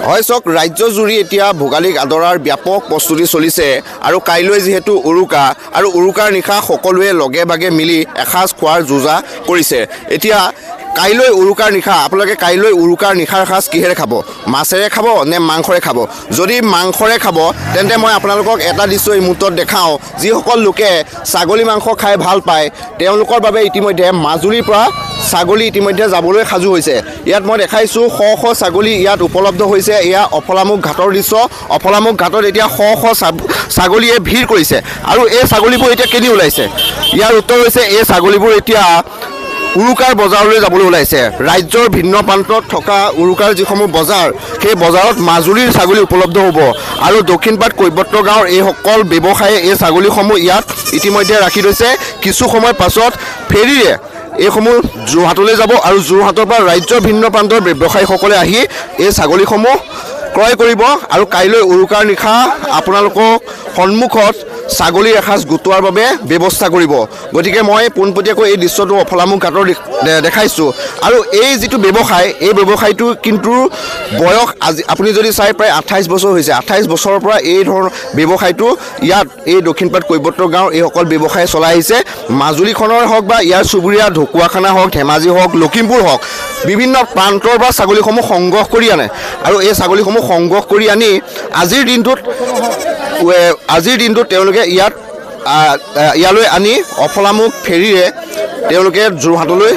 হয় চক ৰাজ্যজুৰি এতিয়া ভোগালীক আদৰাৰ ব্যাপক প্ৰস্তুতি চলিছে আৰু কাইলৈ যিহেতু উৰুকা আৰু উৰুকাৰ নিশা সকলোৱে লগে ভাগে মিলি এসাঁজ খোৱাৰ যোজা কৰিছে। এতিয়া কাইলৈ উৰুকাৰ নিশা আপোনালোকে কাইলৈ উৰুকাৰ নিশাৰ সাঁজ কিহেৰে খাব? মাছেৰে খাব নে মাংসৰে খাব? যদি মাংসৰে খাব তেন্তে মই আপোনালোকক এটা দৃশ্য এই মুহূৰ্তত দেখাওঁ। যিসকল লোকে ছাগলী মাংস খাই ভাল পায় তেওঁলোকৰ বাবে ইতিমধ্যে মাজুলীৰ পৰা ছাগলী ইতিমধ্যে যাবলৈ সাজু হৈছে। ইয়াত মই দেখাইছোঁ শ শ ছাগলী ইয়াত উপলব্ধ হৈছে। এয়া অফলামুখ ঘাটৰ দৃশ্য। অফলামুখ ঘাটত এতিয়া শ শ ছাগলীয়ে ভিৰ কৰিছে আৰু এই ছাগলীবোৰ এতিয়া কেনি ওলাইছে? ইয়াৰ উত্তৰ হৈছে এই ছাগলীবোৰ এতিয়া উৰুকাৰ বজাৰলৈ যাবলৈ ওলাইছে। ৰাজ্যৰ ভিন্ন প্ৰান্তত থকা উৰুকাৰ যিসমূহ বজাৰ সেই বজাৰত মাজুলীৰ ছাগলী উপলব্ধ হ'ব আৰু দক্ষিণপাট কৈবৰ্ত গাঁৱৰ এইসকল ব্যৱসায়ীয়ে এই ছাগলীসমূহ ইয়াত ইতিমধ্যে ৰাখি থৈছে। কিছু সময় পাছত ফেৰীৰে এইসমূহ যোৰহাটলৈ যাব আৰু যোৰহাটৰ পৰা ৰাজ্যৰ ভিন্ন প্ৰান্তৰ ব্যৱসায়ীসকলে আহি এই ছাগলীসমূহ ক্ৰয় কৰিব আৰু কাইলৈ উৰুকাৰ নিশা আপোনালোকক সন্মুখত ছাগলীৰ এসাঁজ গোটোৱাৰ বাবে ব্যৱস্থা কৰিব। গতিকে মই পোনপটীয়াকৈ এই দৃশ্যটো অফলামুখ ঘাটৰ দেখাইছোঁ। আৰু এই যিটো ব্যৱসায় এই ব্যৱসায়টো কিন্তু বয়স আজি আপুনি যদি চাই প্ৰায় 28 বছৰ হৈছে। 28 বছৰৰ পৰা এই ধৰণৰ ব্যৱসায়টো ইয়াত এই দক্ষিণপাট কৈবৰ্ত গাঁৱৰ এইসকল ব্যৱসায়ী চলাই আহিছে। মাজুলীখনৰ হওক বা ইয়াৰ চুবুৰীয়া ঢকুৱাখানা হওক, ধেমাজি হওক, লখিমপুৰ হওক, বিভিন্ন প্ৰান্তৰ পৰা ছাগলীসমূহ সংগ্ৰহ কৰি আনে আৰু এই ছাগলীসমূহ সংগ্ৰহ কৰি আনি আজিৰ দিনটোত তেওঁলোকে ইয়ালৈ আনি অফলামুখ ফেৰীৰে তেওঁলোকে যোৰহাটলৈ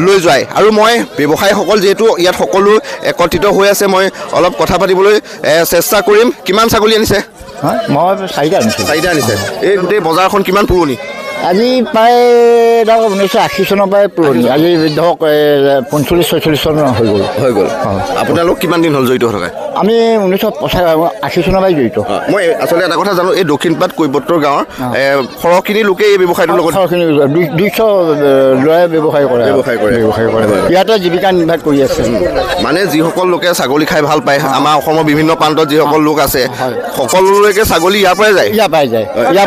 লৈ যায়। আৰু মই ব্যৱসায়ীসকল যিহেতু ইয়াত সকলো একত্ৰিত হৈ আছে, মই অলপ কথা পাতিবলৈ চেষ্টা কৰিম। কিমান ছাগলী আনিছে? মই 4টা আনিছোঁ। 4টা আনিছে। এই গোটেই বজাৰখন কিমান পুৰণি? আজি প্ৰায় ধৰক 1980 চনৰ পৰাই পুৰণি। আজি ধৰক 45-46 চন হৈ গ'ল। আপোনালোক কিমান দিন হ'ল জড়িত হৈ থকা? আমি 1980 চনৰ পৰাই জড়িত। মই আচলতে এটা কথা জানো, এই দক্ষিণপাট কৈবৰ্ত গাঁৱৰ সৰহখিনি লোকে এই ব্যৱসায়টোৰ লগত 200 ল'ৰাই ব্যৱসায় কৰে। ইয়াতে জীৱিকা নিৰ্বাহ কৰি আছে। মানে যিসকল লোকে ছাগলী খাই ভাল পায়, আমাৰ অসমৰ বিভিন্ন প্ৰান্তত যিসকল লোক আছে সকলোলৈকে ছাগলী ইয়াৰ পৰাই যায়। ইয়াৰ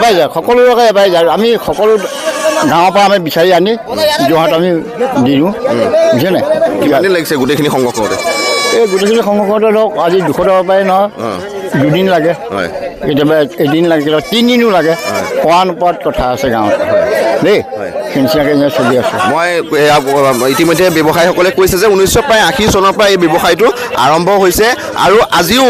পৰাই যায় সকলো লোকে ইয়াৰ পৰাই যায়। আমি সকলো গাঁৱৰ পৰা আমি বিচাৰি আনি যোৰহাট আমি দি দিওঁ। বুজিছে নাই? কিমান দিন লাগিছে গোটেইখিনি সংগ্ৰহ কৰোঁতে? এই গোটেইখিনি সংগ্ৰহ কৰোঁতে ধৰক আজি 200 টকা পাই নহয়, 2 দিন লাগে, কেতিয়াবা এদিন লাগে, কেতিয়াবা 3 দিনো লাগে। কোৱাৰ ওপৰত কথা আছে গাঁৱত দেই। নিচিনাকৈ চলি আছে। মই ইতিমধ্যে ব্যৱসায়ীসকলে কৈছে যে 1980 চনৰ পৰা এই ব্যৱসায়টো আৰম্ভ হৈছে আৰু আজিও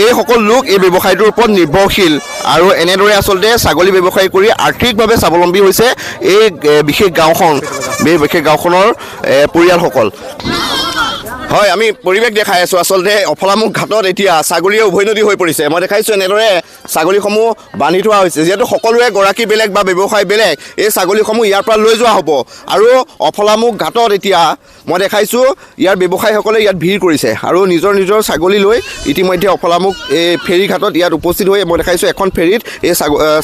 এইসকল লোক এই ব্যৱসায়টোৰ ওপৰত নিৰ্ভৰশীল আৰু এনেদৰে আচলতে ছাগলী ব্যৱসায় কৰি আৰ্থিকভাৱে স্বাৱলম্বী হৈছে এই বিশেষ গাঁওখনৰ পৰিয়ালসকল। হয়, আমি পৰিৱেশ দেখাই আছোঁ। আচলতে অফলামুখ ঘাটত এতিয়া ছাগলীয়ে উভৈনদী হৈ পৰিছে। মই দেখাইছোঁ এনেদৰে ছাগলীসমূহ বান্ধি থোৱা হৈছে। যিহেতু সকলোৰে গৰাকী বেলেগ বা ব্যৱসায় বেলেগ, এই ছাগলীসমূহ ইয়াৰ পৰা লৈ যোৱা হ'ব আৰু অফলামুখ ঘাটত এতিয়া মই দেখাইছোঁ ইয়াৰ ব্যৱসায়ীসকলে ইয়াত ভিৰ কৰিছে আৰু নিজৰ ছাগলী লৈ ইতিমধ্যে অফলামুখ এই ফেৰী ঘাটত ইয়াত উপস্থিত হৈ মই দেখাইছোঁ এখন ফেৰীত এই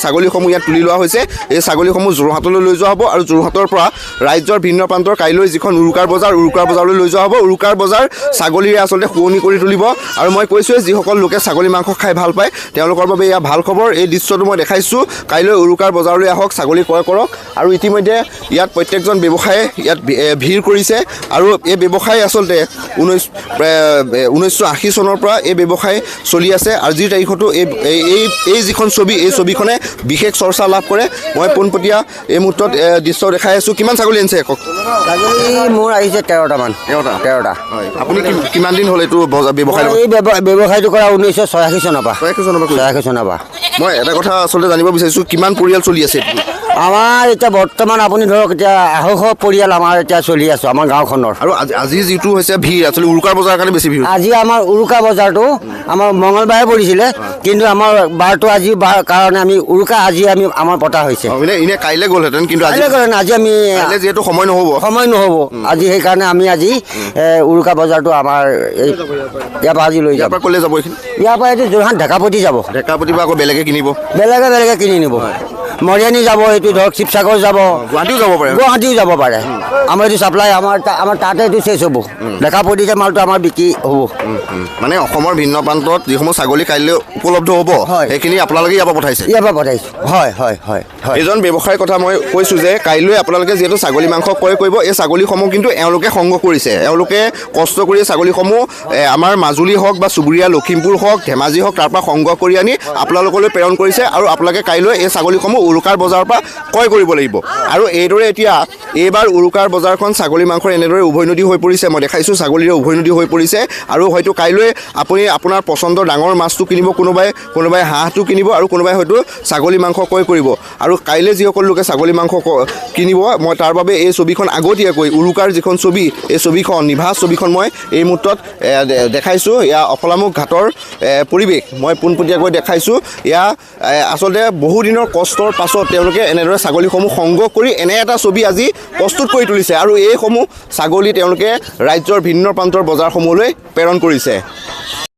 ছাগলীসমূহ ইয়াত তুলি লোৱা হৈছে। এই ছাগলীসমূহ যোৰহাটলৈ লৈ যোৱা হ'ব আৰু যোৰহাটৰ পৰা ৰাজ্যৰ ভিন্ন প্ৰান্তৰ কাইলৈ যিখন উৰুকাৰ বজাৰলৈ লৈ যোৱা হ'ব। উৰুকাৰ বজাৰ ছাগলীৰে আচলতে শুৱনি কৰি তুলিব আৰু মই কৈছোঁৱে যিসকল লোকে ছাগলী মাংস খাই ভাল পায় তেওঁলোকৰ বাবে এয়া ভাল খবৰ। এই দৃশ্যটো মই দেখাইছোঁ। কাইলৈ উৰুকাৰ বজাৰলৈ আহক, ছাগলী ক্ৰয় কৰক। আৰু ইতিমধ্যে ইয়াত প্ৰত্যেকজন ব্যৱসায়ীয়ে ইয়াত ভিৰ কৰিছে আৰু এই ব্যৱসায় আচলতে 1980 চনৰ পৰা এই ব্যৱসায় চলি আছে। আজিৰ তাৰিখতো এই যিখন ছবি এই ছবিখনে বিশেষ চৰ্চা লাভ কৰে। মই পোনপটীয়া এই মুহূৰ্তত দৃশ্য দেখাই আছোঁ। কিমান ছাগলী আনিছে? ছাগলী মোৰ আহিছে 13টামান। 13টা। আপুনি কিমান দিন হ'ল এইটো ব্যৱসায়? এই ব্যৱসায়টো কৰা 1986 চনৰ পৰা। 86 চনৰ পৰা। মই এটা কথা আচলতে জানিব বিচাৰিছোঁ, কিমান পৰিয়াল চলি আছে? আমাৰ এতিয়া বৰ্তমান আপুনি ধৰক এতিয়া 250 পৰিয়াল আমাৰ এতিয়া চলি আছোঁ আমাৰ গাঁওখনৰ। আৰু আজি যিটো হৈছে ভিৰ আচলতে উৰুকাৰ বজাৰৰ কাৰণে বেছি ভিৰ। আজি আমাৰ উৰুকা বজাৰটো আমাৰ মঙলবাৰে পৰিছিলে, কিন্তু আমাৰ বাৰটো আজি কাৰণে আমি উৰুকা আজি আমাৰ পতা হৈছে। এনে কাইলৈ গ'লহেঁতেন, কিন্তু আজি আমি যিহেতু সময় নহ'ব আজি সেইকাৰণে আমি আজি উৰুকা বজাৰটো আমাৰ ইয়াৰ পৰা আজি লৈ যাম। ক'লে যাব এইখিনি? ইয়াৰ পৰা এইটো যোৰহাট ঢেকাপতি যাব। ঢেকাপতি পৰা আকৌ বেলেগে কিনিব? বেলেগে কিনি নিব। মৰিয়ানী যাব, এইটো ধৰক শিৱসাগৰ যাব, গুৱাহাটীও যাব পাৰে গুৱাহাটীও যাব পাৰে। আমাৰ এইটো চাপ্লাই আমাৰ তাতে এইটো চেচ হ'ব, দেখা পৰি মালটো আমাৰ বিক্ৰী হ'ব। মানে অসমৰ ভিন্ন প্ৰান্তত যিসমূহ ছাগলী কাইলৈ উপলব্ধ হ'ব হয়। সেইখিনি আপোনালোকে ইয়াৰ পৰা পঠাইছে। ইয়াৰ পৰা পঠাইছোঁ। হয় হয় হয় হয়। এজন ব্যৱসায়ীৰ কথা মই কৈছোঁ যে কাইলৈ আপোনালোকে যিহেতু ছাগলী মাংস ক্ৰয় কৰিব, এই ছাগলীসমূহ কিন্তু এওঁলোকে সংগ্ৰহ কৰিছে। এওঁলোকে কষ্ট কৰি ছাগলীসমূহ আমাৰ মাজুলী হওক বা চুবুৰীয়া লখিমপুৰ হওক, ধেমাজি হওক, তাৰ পৰা সংগ্ৰহ কৰি আনি আপোনালোকলৈ প্ৰেৰণ কৰিছে। আৰু আপোনালোকে কাইলৈ এই ছাগলীসমূহ উৰুকাৰ বজাৰৰ পৰা ক্ৰয় কৰিব লাগিব। আৰু এইদৰে এতিয়া এইবাৰ উৰুকাৰ বজাৰখন ছাগলী মাংসৰ এনেদৰে উভৈনদী হৈ পৰিছে। মই দেখাইছোঁ ছাগলীৰে উভৈনদী হৈ পৰিছে। আৰু হয়তো কাইলৈ আপুনি আপোনাৰ পচন্দৰ ডাঙৰ মাছটো কিনিব, কোনোবাই হাঁহটো কিনিব, আৰু কোনোবাই হয়তো ছাগলী মাংস ক্ৰয় কৰিব। আৰু কাইলৈ যিসকল লোকে ছাগলী মাংস কিনিব, মই তাৰ বাবে এই ছবিখন আগতীয়াকৈ উৰুকাৰ যিখন ছবি, এই ছবিখন নিভাঁজ ছবিখন মই এই মুহূৰ্তত দেখাইছোঁ। এয়া অফলামুখ ঘাটৰ পৰিৱেশ মই পোনপটীয়াকৈ দেখাইছোঁ। এয়া আচলতে বহুদিনৰ কষ্টৰ পাছত তেওঁলোকে এনেদৰে ছাগলীসমূহ সংগ্ৰহ কৰি এনে এটা ছবি আজি প্ৰস্তুত কৰি তুলিছে। আৰু এইসমূহ ছাগলী তেওঁলোকে ৰাজ্যৰ ভিন্ন প্ৰান্তৰ বজাৰসমূহলৈ প্ৰেৰণ কৰিছে।